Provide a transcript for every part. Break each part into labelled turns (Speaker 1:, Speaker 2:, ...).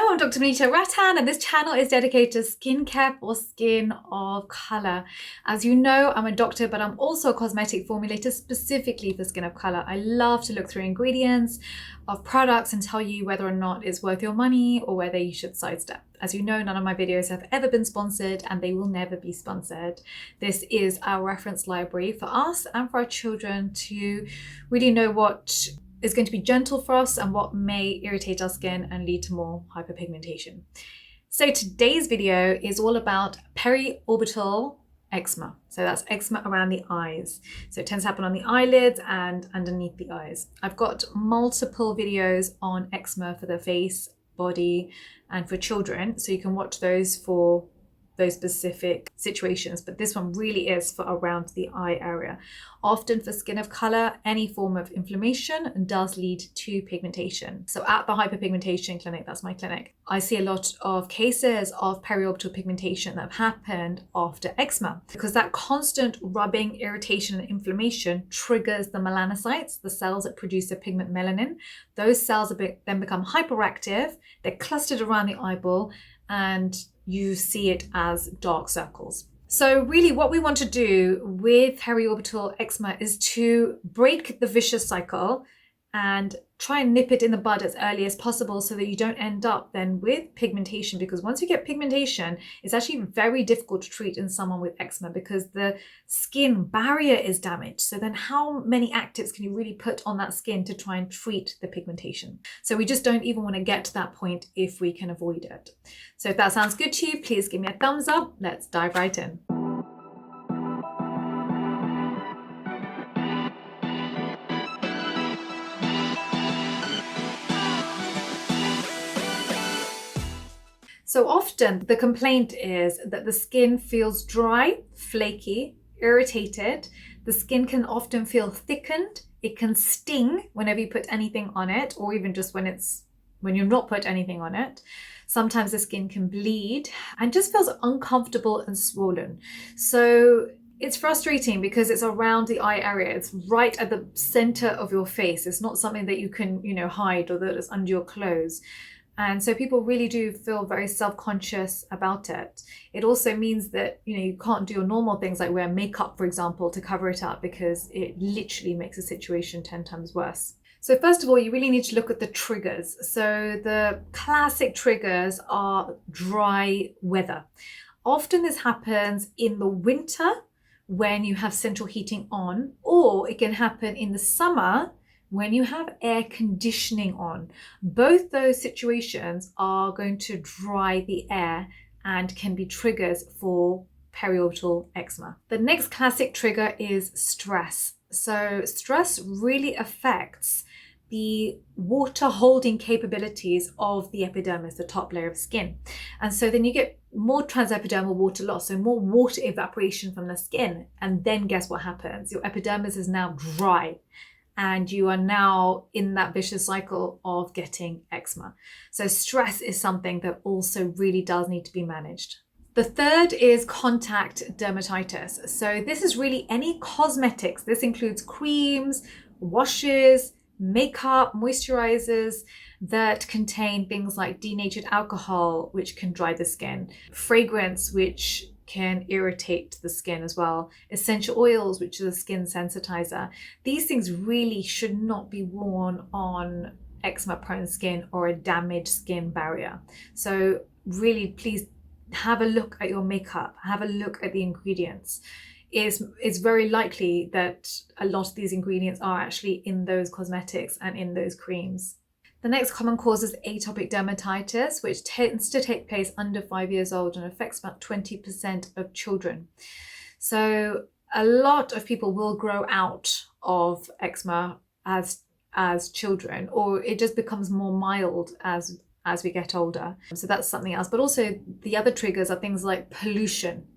Speaker 1: Hello, I'm Dr. Vanita Rattan, and this channel is dedicated to skincare for skin of color. As you know, I'm a doctor, but I'm also a cosmetic formulator specifically for skin of color. I love to look through ingredients of products and tell you whether or not it's worth your money or whether you should sidestep. As you know, none of my videos have ever been sponsored and they will never be sponsored. This is our reference library for us and for our children to really know what is going to be gentle for us and what may irritate our skin and lead to more hyperpigmentation. So today's video is all about periorbital eczema. So that's eczema around the eyes. So it tends to happen on the eyelids and underneath the eyes. I've got multiple videos on eczema for the face, body, and for children. So you can watch those for those specific situations, but this one really is for around the eye area. Often for skin of color, any form of inflammation does lead to pigmentation. So at the Hyperpigmentation Clinic, that's my clinic, I see a lot of cases of periorbital pigmentation that have happened after eczema, because that constant rubbing, irritation, and inflammation triggers the melanocytes, the cells that produce the pigment melanin. Those cells then become hyperactive, they're clustered around the eyeball, and you see it as dark circles. So really what we want to do with periorbital eczema is to break the vicious cycle and try and nip it in the bud as early as possible so that you don't end up then with pigmentation, because once you get pigmentation, it's actually very difficult to treat in someone with eczema because the skin barrier is damaged. So then how many actives can you really put on that skin to try and treat the pigmentation? So we just don't even want to get to that point if we can avoid it. So if that sounds good to you, please give me a thumbs up. Let's dive right in. So often the complaint is that the skin feels dry, flaky, irritated. The skin can often feel thickened. It can sting whenever you put anything on it, or even just when you're not put anything on it. Sometimes the skin can bleed and just feels uncomfortable and swollen. So it's frustrating because it's around the eye area. It's right at the center of your face. It's not something that you can, hide or that is under your clothes. And so people really do feel very self-conscious about it. It also means that, you can't do your normal things like wear makeup, for example, to cover it up, because it literally makes the situation 10 times worse. So first of all, you really need to look at the triggers. So the classic triggers are dry weather. Often this happens in the winter when you have central heating on, or it can happen in the summer when you have air conditioning on. Both those situations are going to dry the air and can be triggers for periorbital eczema. The next classic trigger is stress. So stress really affects the water holding capabilities of the epidermis, the top layer of skin. And so then you get more transepidermal water loss, so more water evaporation from the skin. And then guess what happens? Your epidermis is now dry, and you are now in that vicious cycle of getting eczema. So stress is something that also really does need to be managed. The third is contact dermatitis. So this is really any cosmetics. This includes creams, washes, makeup, moisturizers that contain things like denatured alcohol, which can dry the skin, fragrance, which can irritate the skin as well, essential oils, which is a skin sensitizer. These things really should not be worn on eczema prone skin or a damaged skin barrier. So really, please have a look at your makeup, have a look at the ingredients. It's very likely that a lot of these ingredients are actually in those cosmetics and in those creams. The next common cause is atopic dermatitis, which tends to take place under 5 years old and affects about 20% of children. So a lot of people will grow out of eczema as children, or it just becomes more mild as we get older. So that's something else. But also the other triggers are things like pollution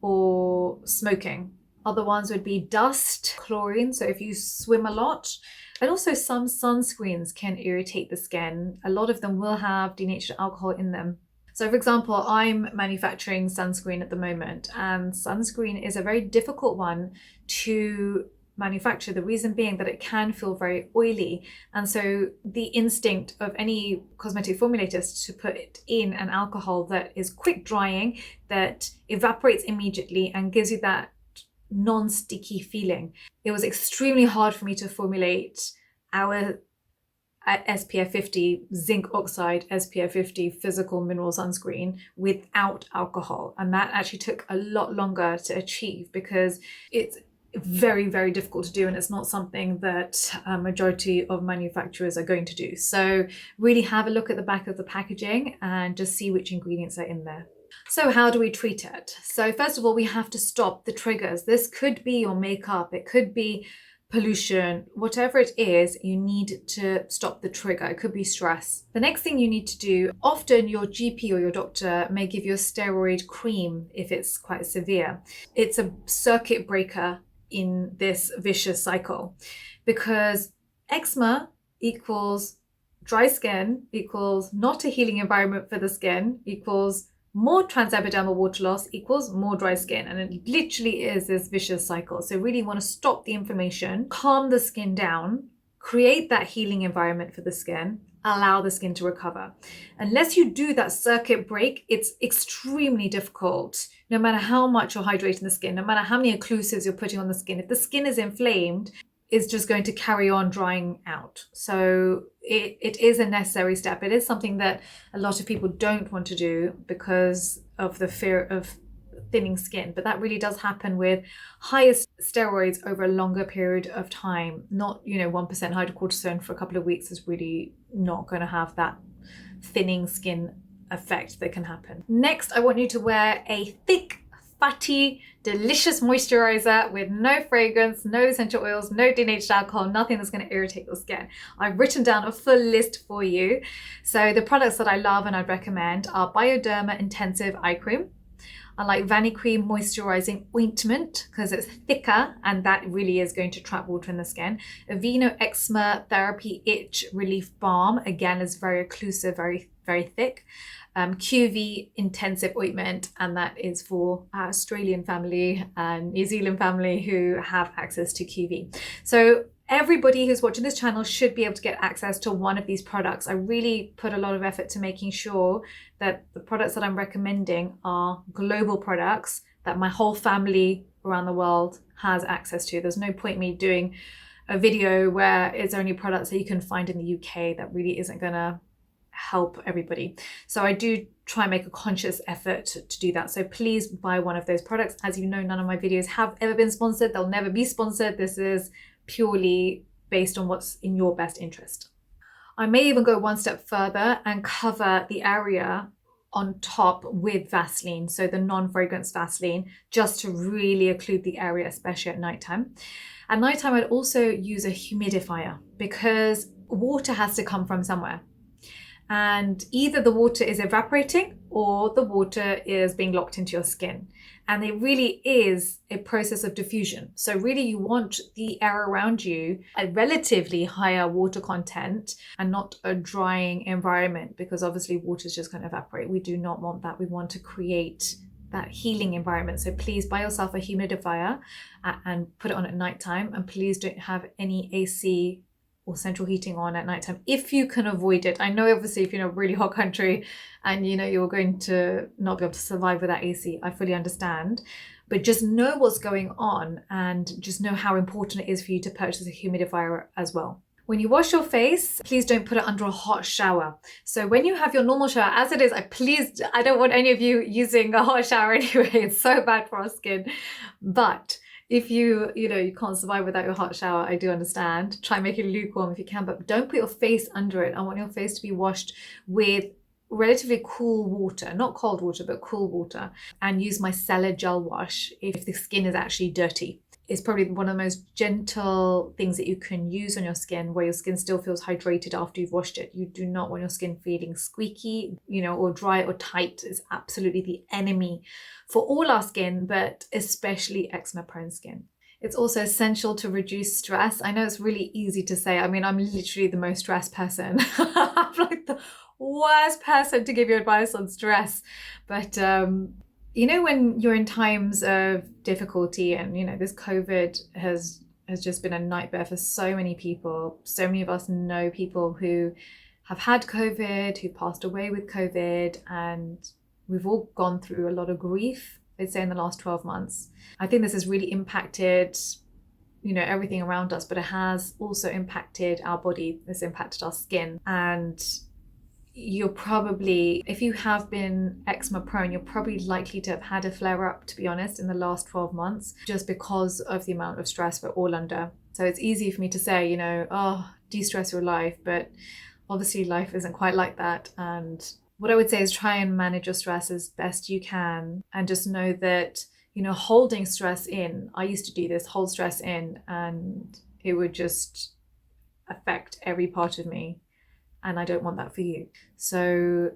Speaker 1: or smoking. Other ones would be dust, chlorine. So if you swim a lot, and also some sunscreens can irritate the skin. A lot of them will have denatured alcohol in them. So for example, I'm manufacturing sunscreen at the moment, and sunscreen is a very difficult one to manufacturer. The reason being that it can feel very oily. And so the instinct of any cosmetic formulator is to put it in an alcohol that is quick drying, that evaporates immediately and gives you that non-sticky feeling. It was extremely hard for me to formulate our SPF50 zinc oxide SPF50 physical mineral sunscreen without alcohol, and that actually took a lot longer to achieve because it's very, very difficult to do, and it's not something that a majority of manufacturers are going to do. So really have a look at the back of the packaging and just see which ingredients are in there. So how do we treat it? So first of all, we have to stop the triggers. This could be your makeup, it could be pollution, whatever it is, you need to stop the trigger. It could be stress. The next thing you need to do, often your GP or your doctor may give you a steroid cream if it's quite severe. It's a circuit breaker in this vicious cycle, because eczema equals dry skin equals not a healing environment for the skin equals more transepidermal water loss equals more dry skin, and it literally is this vicious cycle. So really want to stop the inflammation, calm the skin down, create that healing environment for the skin, allow the skin to recover. Unless you do that circuit break, it's extremely difficult, no matter how much you're hydrating the skin, no matter how many occlusives you're putting on the skin. If the skin is inflamed, it's just going to carry on drying out. So it is a necessary step. It is something that a lot of people don't want to do because of the fear of thinning skin, but that really does happen with higher steroids over a longer period of time. Not, 1% hydrocortisone for a couple of weeks is really not going to have that thinning skin effect that can happen. Next, I want you to wear a thick, fatty, delicious moisturizer with no fragrance, no essential oils, no denatured alcohol, nothing that's going to irritate your skin. I've written down a full list for you. So the products that I love and I'd recommend are Bioderma Intensive Eye Cream. I like Vanicream Moisturizing Ointment because it's thicker and that really is going to trap water in the skin. Aveeno Eczema Therapy Itch Relief Balm, again, is very occlusive, very, very thick. QV Intensive Ointment, and that is for our Australian family and New Zealand family who have access to QV. So everybody who's watching this channel should be able to get access to one of these products. I really put a lot of effort to making sure that the products that I'm recommending are global products that my whole family around the world has access to. There's no point me doing a video where it's only products that you can find in the UK. That really isn't gonna help everybody. So I do try and make a conscious effort to do that. So please buy one of those products. As you know, none of my videos have ever been sponsored. They'll never be sponsored. This is purely based on what's in your best interest. I may even go one step further and cover the area on top with Vaseline, so the non-fragrance Vaseline, just to really occlude the area, especially at nighttime. At nighttime, I'd also use a humidifier because water has to come from somewhere. And either the water is evaporating or the water is being locked into your skin. And it really is a process of diffusion. So really you want the air around you a relatively higher water content and not a drying environment, because obviously water is just going to evaporate. We do not want that. We want to create that healing environment. So please buy yourself a humidifier and put it on at nighttime. And please don't have any AC or central heating on at nighttime if you can avoid it. I know obviously if you're in a really hot country and you're going to not be able to survive without AC, I fully understand, but just know what's going on and just know how important it is for you to purchase a humidifier as well. When you wash your face, please don't put it under a hot shower. So when you have your normal shower, as it is, I don't want any of you using a hot shower anyway. It's so bad for our skin. But if you can't survive without your hot shower, I do understand. Try and make it lukewarm if you can, but don't put your face under it. I want your face to be washed with relatively cool water, not cold water, but cool water. And use Micellar Gel Wash if the skin is actually dirty. It's probably one of the most gentle things that you can use on your skin, where your skin still feels hydrated after you've washed it. You do not want your skin feeling squeaky, or dry or tight. It's absolutely the enemy for all our skin, but especially eczema prone skin. It's also essential to reduce stress. I know it's really easy to say. I mean, I'm literally the most stressed person. I'm like the worst person to give you advice on stress. But when you're in times of difficulty and, this COVID has has just been a nightmare for so many people. So many of us know people who have had COVID, who passed away with COVID, and we've all gone through a lot of grief, I'd say, in the last 12 months. I think this has really impacted, you know, everything around us, but it has also impacted our body. It's impacted our skin. And you're probably, if you have been eczema prone, you're probably likely to have had a flare up, to be honest, in the last 12 months, just because of the amount of stress we're all under. So it's easy for me to say, you know, oh, de-stress your life, but obviously life isn't quite like that. And what I would say is try and manage your stress as best you can, and just know that, you know, holding stress in, I used to do this, hold stress in, and it would just affect every part of me. And I don't want that for you. So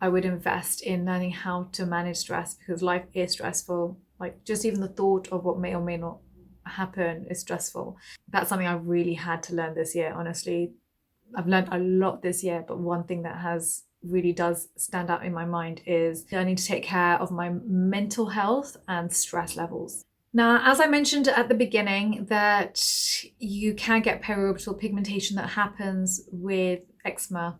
Speaker 1: I would invest in learning how to manage stress, because life is stressful. Like, just even the thought of what may or may not happen is stressful. That's something I really had to learn this year, honestly. I've learned a lot this year, but one thing that has really does stand out in my mind is learning to take care of my mental health and stress levels. Now, as I mentioned at the beginning, that you can get periorbital pigmentation that happens with eczema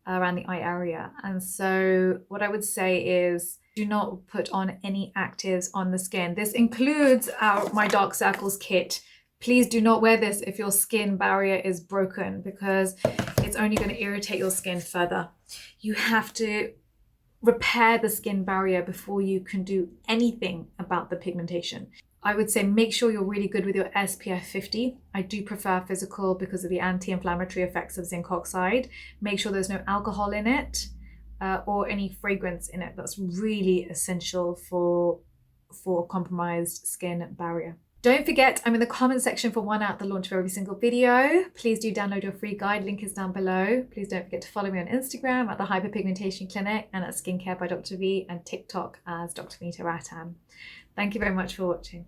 Speaker 1: around the eye area. And so what I would say is, do not put on any actives on the skin. This includes my dark circles kit. Please do not wear this if your skin barrier is broken, because it's only going to irritate your skin further. You have to repair the skin barrier before you can do anything about the pigmentation. I would say make sure you're really good with your SPF50. I do prefer physical because of the anti-inflammatory effects of zinc oxide. Make sure there's no alcohol in it or any fragrance in it. That's really essential for a compromised skin barrier. Don't forget, I'm in the comment section for 1 hour at the launch of every single video. Please do download your free guide, link is down below. Please don't forget to follow me on Instagram at the Hyperpigmentation Clinic, and at Skincare by Dr. V, and TikTok as Dr. Vanita Rattan. Thank you very much for watching.